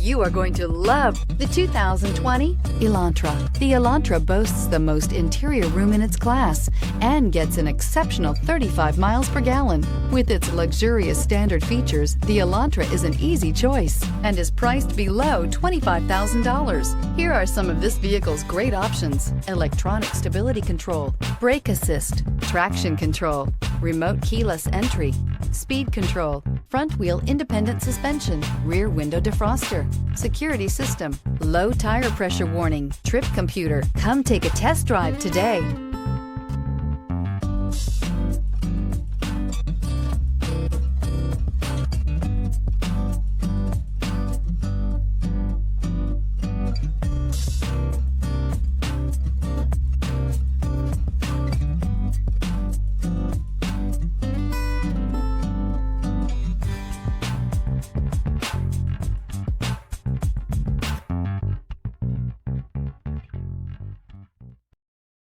You are going to love the 2020 Elantra. The Elantra boasts the most interior room in its class and gets an exceptional 35 miles per gallon. With its luxurious standard features, the Elantra is an easy choice and is priced below $25,000. Here are some of this vehicle's great options: electronic stability control, brake assist, traction control, remote keyless entry, speed control, front wheel independent suspension, rear window defroster, security system, low tire pressure warning, trip computer. Come take a test drive today.